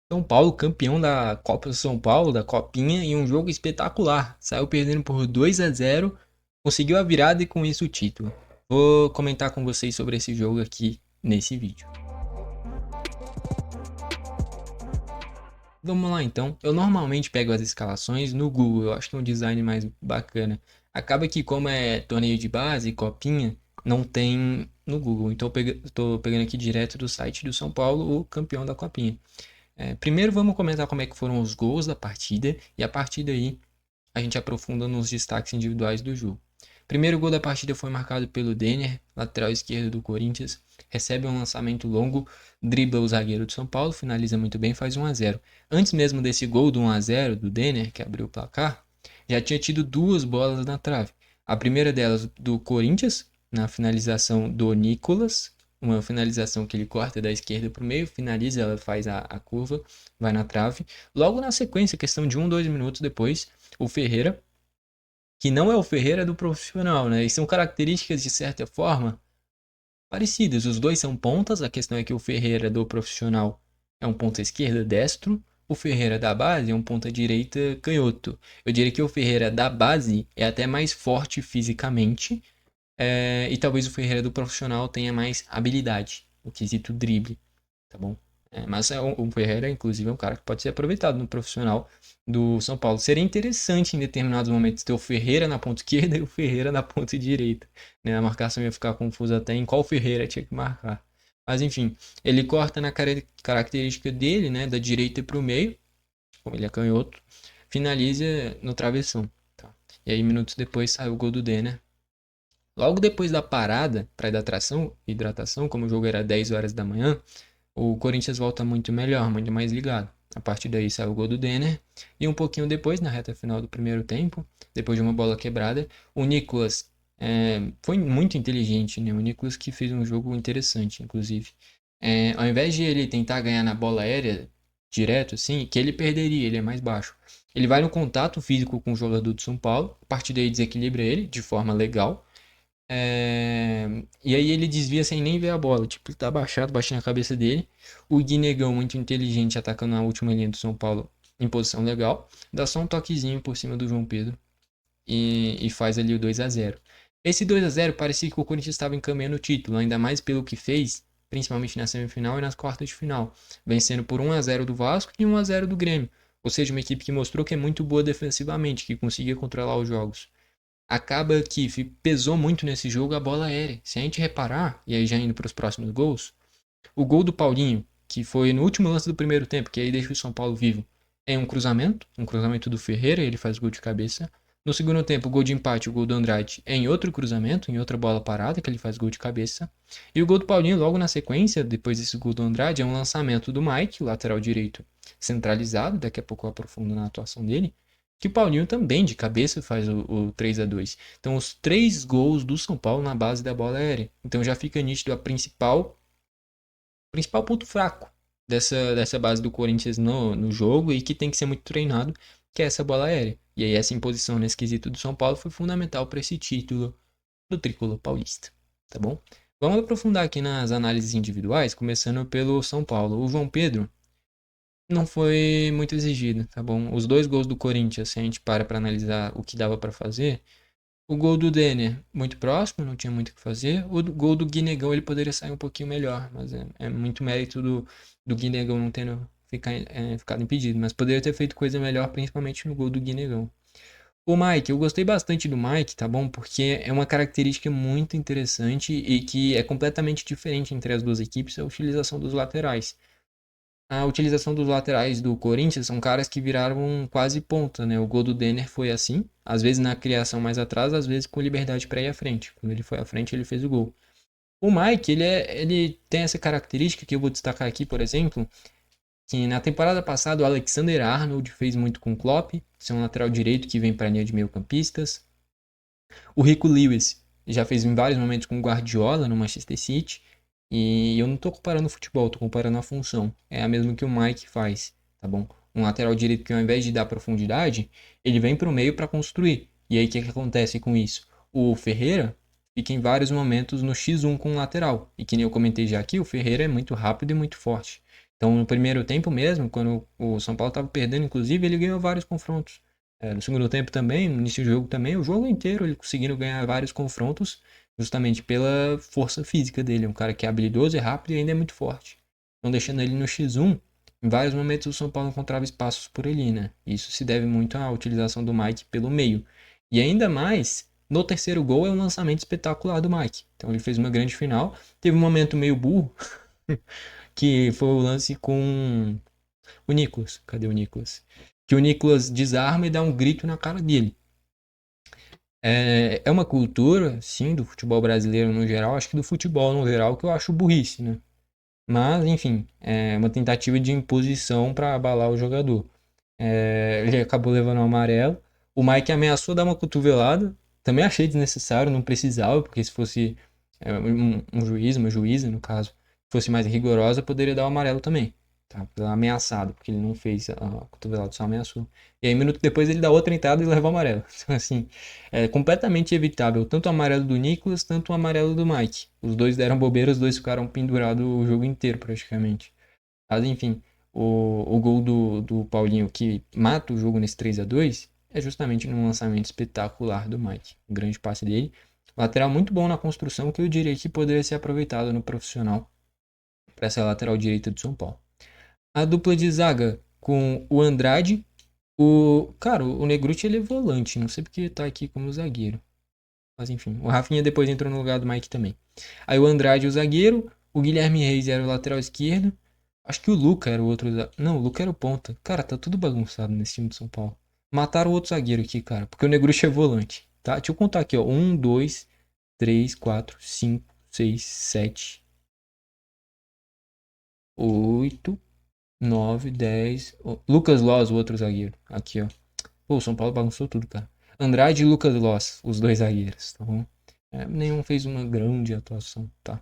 São Paulo, campeão da Copa São Paulo, da Copinha, em um jogo espetacular. Saiu perdendo por 2-0, conseguiu a virada e com isso o título. Vou comentar com vocês sobre esse jogo aqui nesse vídeo. Vamos lá então. Eu normalmente pego as escalações no Google, eu acho que é um design mais bacana. Acaba que como é torneio de base, copinha, não tem no Google. Então eu tô pegando aqui direto do site do São Paulo, o campeão da copinha. Primeiro vamos comentar como é que foram os gols da partida e a partir daí a gente aprofunda nos destaques individuais do jogo. Primeiro gol da partida foi marcado pelo Denner, lateral esquerdo do Corinthians, recebe um lançamento longo, dribla o zagueiro do São Paulo, finaliza muito bem, faz 1-0. Antes mesmo desse gol do 1-0 do Denner, que abriu o placar, já tinha tido duas bolas na trave. A primeira delas do Corinthians, na finalização do Nicolas, uma finalização que ele corta da esquerda para o meio, finaliza, ela faz a curva, vai na trave. Logo na sequência, questão de 2 minutos depois, o Ferreira, que não é o Ferreira do profissional, né? E são características de certa forma parecidas. Os dois são pontas, a questão é que o Ferreira do profissional é um ponta esquerda destro, o Ferreira da base é um ponta direita canhoto. Eu diria que o Ferreira da base é até mais forte fisicamente, e talvez o Ferreira do profissional tenha mais habilidade, o quesito drible, tá bom? Mas o Ferreira, inclusive, é um cara que pode ser aproveitado no profissional do São Paulo. Seria interessante em determinados momentos ter o Ferreira na ponta esquerda e o Ferreira na ponta direita. Né? A marcação ia ficar confusa até em qual Ferreira tinha que marcar. Mas enfim, ele corta na característica dele, né, da direita para o meio, como ele é canhoto, finaliza no travessão. Tá? E aí, minutos depois, sai o gol do Denner. Logo depois da parada para hidratação, como o jogo era 10 horas da manhã, o Corinthians volta muito melhor, muito mais ligado. A partir daí saiu o gol do Denner. E um pouquinho depois, na reta final do primeiro tempo, depois de uma bola quebrada, o Nicolas foi muito inteligente, né? O Nicolas que fez um jogo interessante, inclusive. Ao invés de ele tentar ganhar na bola aérea direto, assim, que ele perderia, ele é mais baixo. Ele vai no contato físico com o jogador do São Paulo, a partir daí desequilibra ele de forma legal. E aí ele desvia sem nem ver a bola. Tipo, ele tá abaixado, baixando a cabeça dele. O Guinegão, muito inteligente, atacando na última linha do São Paulo em posição legal. Dá só um toquezinho por cima do João Pedro e faz ali o 2-0. Esse 2-0 parecia que o Corinthians estava encaminhando o título, ainda mais pelo que fez, principalmente na semifinal e nas quartas de final, vencendo por 1-0 do Vasco e 1-0 do Grêmio. Ou seja, uma equipe que mostrou que é muito boa defensivamente, que conseguia controlar os jogos. Acaba que pesou muito nesse jogo a bola aérea. Se a gente reparar, e aí já indo para os próximos gols, o gol do Paulinho, que foi no último lance do primeiro tempo, que aí deixa o São Paulo vivo, é um cruzamento do Ferreira, ele faz gol de cabeça. No segundo tempo, o gol de empate, o gol do Andrade, é em outro cruzamento, em outra bola parada, que ele faz gol de cabeça. E o gol do Paulinho, logo na sequência, depois desse gol do Andrade, é um lançamento do Mike, o lateral direito centralizado, daqui a pouco eu aprofundo na atuação dele, que o Paulinho também de cabeça faz o 3-2. Então, os três gols do São Paulo na base da bola aérea. Então, já fica nítido a principal ponto fraco dessa base do Corinthians no jogo e que tem que ser muito treinado, que é essa bola aérea. E aí, essa imposição nesse quesito do São Paulo foi fundamental para esse título do tricolor paulista. Tá bom? Vamos aprofundar aqui nas análises individuais, começando pelo São Paulo. O João Pedro não foi muito exigido, tá bom? Os dois gols do Corinthians, se a gente para analisar o que dava para fazer, o gol do Denner, muito próximo, não tinha muito o que fazer. O gol do Guinegão, ele poderia sair um pouquinho melhor, mas é muito mérito do Guinegão não tendo ficado impedido. Mas poderia ter feito coisa melhor, principalmente no gol do Guinegão. O Mike, eu gostei bastante do Mike, tá bom? Porque é uma característica muito interessante e que é completamente diferente entre as duas equipes, a utilização dos laterais. A utilização dos laterais do Corinthians são caras que viraram quase ponta, né? O gol do Denner foi assim, às vezes na criação mais atrás, às vezes com liberdade para ir à frente. Quando ele foi à frente, ele fez o gol. O Mike, ele tem essa característica que eu vou destacar aqui, por exemplo, que na temporada passada o Alexander Arnold fez muito com o Klopp, que é um lateral direito que vem para a linha de meio-campistas. O Rico Lewis já fez em vários momentos com o Guardiola no Manchester City. E eu não tô comparando o futebol, tô comparando a função. É a mesma que o Mike faz, tá bom? Um lateral direito que ao invés de dar profundidade, ele vem para o meio para construir. E aí o que, que acontece com isso? O Ferreira fica em vários momentos no X1 com o lateral. E que nem eu comentei já aqui, o Ferreira é muito rápido e muito forte. Então, no primeiro tempo mesmo, quando o São Paulo estava perdendo, inclusive, ele ganhou vários confrontos. No segundo tempo também, no início do jogo também, o jogo inteiro ele conseguindo ganhar vários confrontos, justamente pela força física dele. É um cara que é habilidoso, é rápido e ainda é muito forte. Então, deixando ele no X1, em vários momentos o São Paulo encontrava espaços por ali, né? Isso se deve muito à utilização do Mike pelo meio. E ainda mais, no terceiro gol é um lançamento espetacular do Mike. Então, ele fez uma grande final. Teve um momento meio burro, que foi o lance com o Nicolas. Cadê o Nicolas? Que o Nicolas desarma e dá um grito na cara dele. É uma cultura, sim, do futebol brasileiro no geral, acho que do futebol no geral, que eu acho burrice, né? Mas, enfim, é uma tentativa de imposição para abalar o jogador. Ele acabou levando o amarelo. O Mike ameaçou dar uma cotovelada. Também achei desnecessário, não precisava, porque se fosse um juiz, uma juíza, no caso, fosse mais rigorosa, poderia dar o amarelo também. Tá? Pela ameaçado, porque ele não fez a cotovelada, só ameaçou. E aí, um minuto depois, ele dá outra entrada e leva o amarelo. Então, assim, é completamente evitável. Tanto o amarelo do Nicolas, tanto o amarelo do Mike. Os dois deram bobeira, os dois ficaram pendurados o jogo inteiro, praticamente. Mas enfim, o gol do Paulinho que mata o jogo nesse 3-2 é justamente num lançamento espetacular do Mike. Um grande passe dele. Lateral muito bom na construção, que eu diria que poderia ser aproveitado no profissional para essa lateral direita do São Paulo. A dupla de zaga com o Andrade. Cara, o Negruti ele é volante, não sei porque tá aqui como zagueiro. Mas enfim, o Rafinha depois entrou no lugar do Mike também. Aí o Andrade, o zagueiro, o Guilherme Reis era o lateral esquerdo. Acho que o Luca era o outro. Não, o Luca era o ponta. Cara, tá tudo bagunçado nesse time de São Paulo. Mataram o outro zagueiro aqui, cara, porque o Negruxa é volante. Tá? Deixa eu contar aqui, ó. 2, 3, 4, 5, 6, 7, 8, 9, 10. Lucas Loz, o outro zagueiro. Aqui, ó. Pô, o São Paulo bagunçou tudo, cara. Andrade e Lucas Loz, os dois zagueiros, tá bom? Nenhum fez uma grande atuação, tá?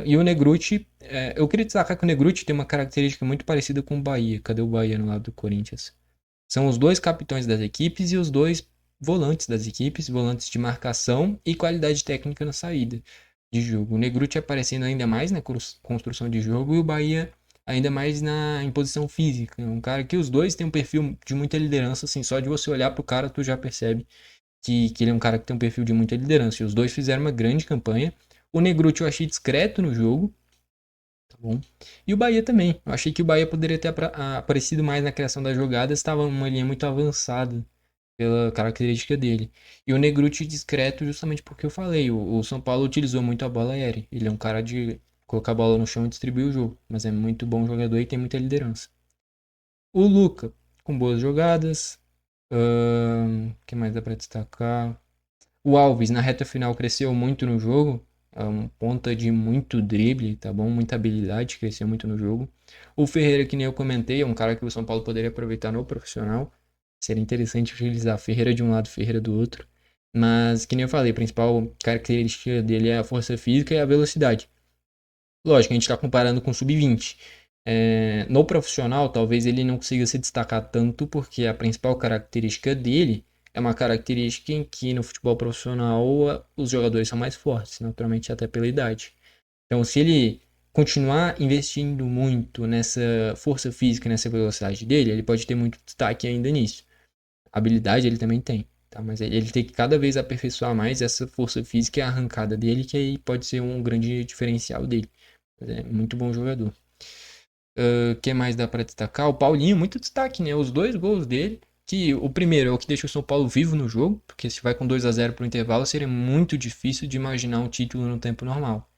E o Negruti, eu queria destacar que o Negruti tem uma característica muito parecida com o Bahia. Cadê o Bahia no lado do Corinthians? São os dois capitães das equipes e os dois volantes das equipes, volantes de marcação e qualidade técnica na saída de jogo. O Negruti aparecendo ainda mais na construção de jogo e o Bahia ainda mais na imposição física. Um cara que os dois têm um perfil de muita liderança, assim, só de você olhar pro cara tu já percebe que ele é um cara que tem um perfil de muita liderança. E os dois fizeram uma grande campanha. O Negruti eu achei discreto no jogo, tá bom? E o Bahia também. Eu achei que o Bahia poderia ter aparecido mais na criação das jogadas, estava uma linha muito avançada pela característica dele. E o Negruti discreto justamente porque eu falei, o São Paulo utilizou muito a bola aérea. Ele é um cara de colocar a bola no chão e distribuir o jogo, mas é muito bom jogador e tem muita liderança. O Luca, com boas jogadas. O que mais dá para destacar? O Alves, na reta final, cresceu muito no jogo. É um ponta de muito drible, tá bom? Muita habilidade, cresceu muito no jogo. O Ferreira, que nem eu comentei, é um cara que o São Paulo poderia aproveitar no profissional. Seria interessante utilizar Ferreira de um lado, Ferreira do outro. Mas, que nem eu falei, a principal característica dele é a força física e a velocidade. Lógico, a gente está comparando com o sub-20. No profissional, talvez ele não consiga se destacar tanto, porque a principal característica dele é uma característica em que no futebol profissional os jogadores são mais fortes, naturalmente até pela idade. Então, se ele continuar investindo muito nessa força física, nessa velocidade dele, ele pode ter muito destaque ainda nisso. A habilidade ele também tem, tá? Mas ele tem que cada vez aperfeiçoar mais essa força física e a arrancada dele, que aí pode ser um grande diferencial dele. É muito bom jogador. O que mais dá pra destacar? O Paulinho, muito destaque, né? Os dois gols dele. Que o primeiro é o que deixa o São Paulo vivo no jogo, porque se vai com 2-0 pro intervalo, seria muito difícil de imaginar um título no tempo normal.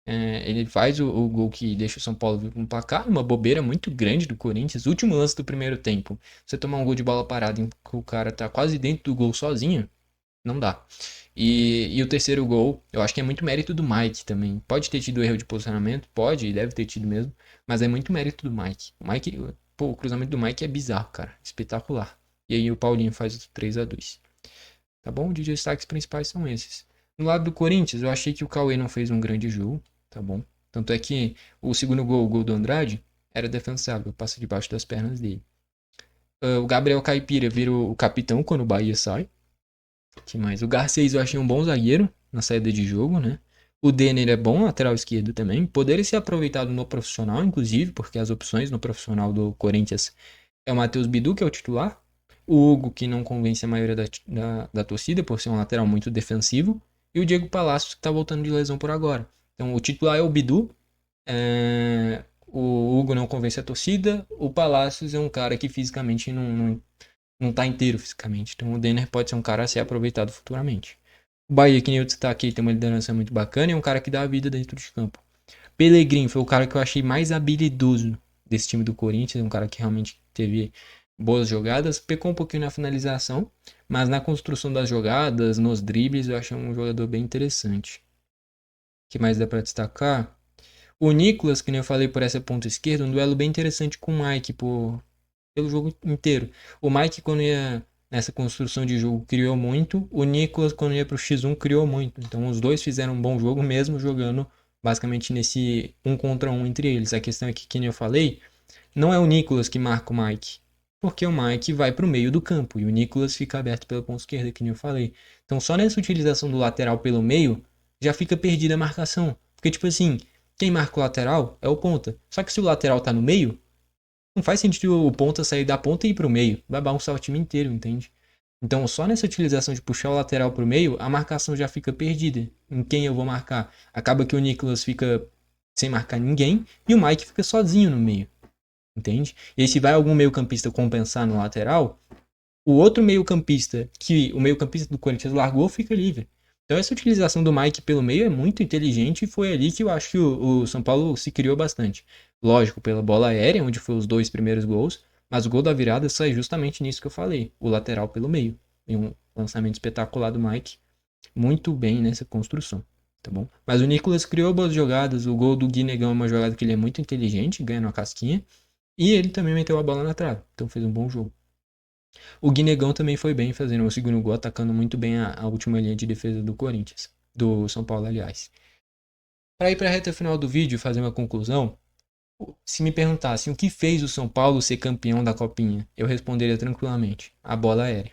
Ele faz o gol que deixa o São Paulo vivo no placar, uma bobeira muito grande do Corinthians. Último lance do primeiro tempo. Você tomar um gol de bola parada em que o cara tá quase dentro do gol sozinho, não dá. E o terceiro gol, eu acho que é muito mérito do Mike também. Pode ter tido erro de posicionamento, pode, e deve ter tido mesmo, mas é muito mérito do Mike. O cruzamento do Mike é bizarro, cara, espetacular. E aí o Paulinho faz o 3-2. Tá bom? Os destaques principais são esses. No lado do Corinthians, eu achei que o Cauê não fez um grande jogo, tá bom? Tanto é que o segundo gol, o gol do Andrade, era defensável, passa debaixo das pernas dele. O Gabriel Caipira vira o capitão quando o Bahia sai. Que mais? O Garcês eu achei um bom zagueiro na saída de jogo, né? O Denner é bom, lateral esquerdo também. Poderia ser aproveitado no profissional, inclusive, porque as opções no profissional do Corinthians é o Matheus Bidu, que é o titular. O Hugo, que não convence a maioria da torcida, por ser um lateral muito defensivo. E o Diego Palacios, que tá voltando de lesão por agora. Então, o titular é o Bidu. O Hugo não convence a torcida. O Palacios é um cara que fisicamente não tá inteiro fisicamente. Então, o Denner pode ser um cara a ser aproveitado futuramente. O Bahia, que nem eu destaquei, tem uma liderança muito bacana e é um cara que dá a vida dentro de campo. Pellegrini foi o cara que eu achei mais habilidoso desse time do Corinthians, um cara que realmente teve boas jogadas, pecou um pouquinho na finalização, mas na construção das jogadas, nos dribles, eu achei um jogador bem interessante. O que mais dá para destacar? O Nicolas, que nem eu falei por essa ponta esquerda, um duelo bem interessante com o Mike pelo jogo inteiro. O Mike, quando ia nessa construção de jogo, criou muito. O Nicolas, quando ia pro X1, criou muito. Então, os dois fizeram um bom jogo, mesmo jogando basicamente nesse um contra um entre eles. A questão é que, como eu falei, não é o Nicolas que marca o Mike. Porque o Mike vai pro meio do campo e o Nicolas fica aberto pela ponta esquerda, que nem eu falei. Então, só nessa utilização do lateral pelo meio, já fica perdida a marcação. Porque, tipo assim, quem marca o lateral é o ponta. Só que se o lateral tá no meio, não faz sentido o ponta sair da ponta e ir pro meio. Vai bagunçar o time inteiro, entende? Então, só nessa utilização de puxar o lateral pro meio, a marcação já fica perdida. Em quem eu vou marcar? Acaba que o Nicolas fica sem marcar ninguém e o Mike fica sozinho no meio, entende? E aí, se vai algum meio-campista compensar no lateral, o outro meio-campista que o meio-campista do Corinthians largou fica livre. Então, essa utilização do Mike pelo meio é muito inteligente e foi ali que eu acho que o São Paulo se criou bastante. Lógico, pela bola aérea, onde foi os dois primeiros gols, mas o gol da virada sai justamente nisso que eu falei, o lateral pelo meio. E um lançamento espetacular do Mike, muito bem nessa construção, tá bom? Mas o Nicolas criou boas jogadas, o gol do Guinegão é uma jogada que ele é muito inteligente, ganha na casquinha, e ele também meteu a bola na trave, então fez um bom jogo. O Guinegão também foi bem, fazendo o segundo gol, atacando muito bem a última linha de defesa do Corinthians. Do São Paulo, aliás. Para ir para a reta final do vídeo e fazer uma conclusão, se me perguntassem o que fez o São Paulo ser campeão da Copinha, eu responderia tranquilamente: a bola aérea.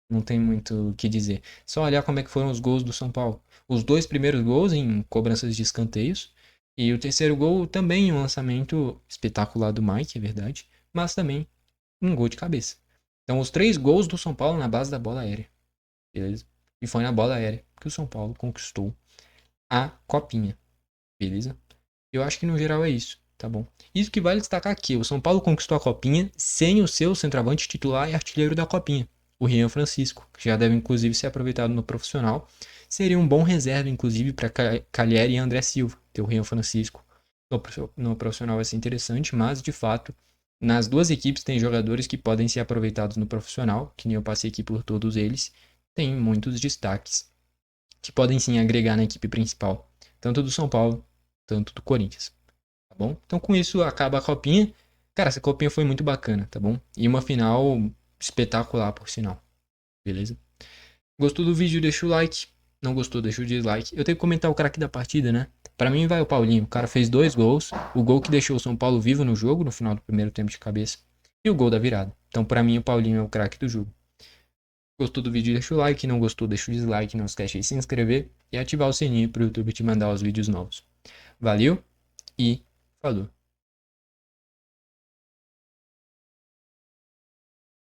Não tem muito o que dizer. Só olhar como é que foram os gols do São Paulo. Os dois primeiros gols em cobranças de escanteios. E o terceiro gol também em um lançamento espetacular do Mike, é verdade. Mas também um gol de cabeça. Então, os três gols do São Paulo na base da bola aérea. Beleza? E foi na bola aérea que o São Paulo conquistou a Copinha. Beleza? Eu acho que no geral é isso, tá bom? Isso que vale destacar aqui: o São Paulo conquistou a Copinha sem o seu centroavante titular e artilheiro da Copinha, o Rian Francisco, que já deve inclusive ser aproveitado no profissional. Seria um bom reserva, inclusive, para Calheri e André Silva, ter o Rian Francisco. No profissional vai ser interessante, mas de fato nas duas equipes tem jogadores que podem ser aproveitados no profissional, que nem eu passei aqui por todos eles. Tem muitos destaques que podem sim agregar na equipe principal, tanto do São Paulo, tanto do Corinthians, tá bom? Então com isso acaba a copinha. Cara, essa copinha foi muito bacana, tá bom? E uma final espetacular, por sinal, beleza? Gostou do vídeo? Deixa o like. Não gostou? Deixa o dislike. Eu tenho que comentar o craque da partida, né? Pra mim vai o Paulinho. O cara fez 2 gols. O gol que deixou o São Paulo vivo no jogo, no final do primeiro tempo de cabeça. E o gol da virada. Então pra mim o Paulinho é o craque do jogo. Gostou do vídeo? Deixa o like. Não gostou? Deixa o dislike. Não esquece de se inscrever e ativar o sininho pro YouTube te mandar os vídeos novos. Valeu e falou.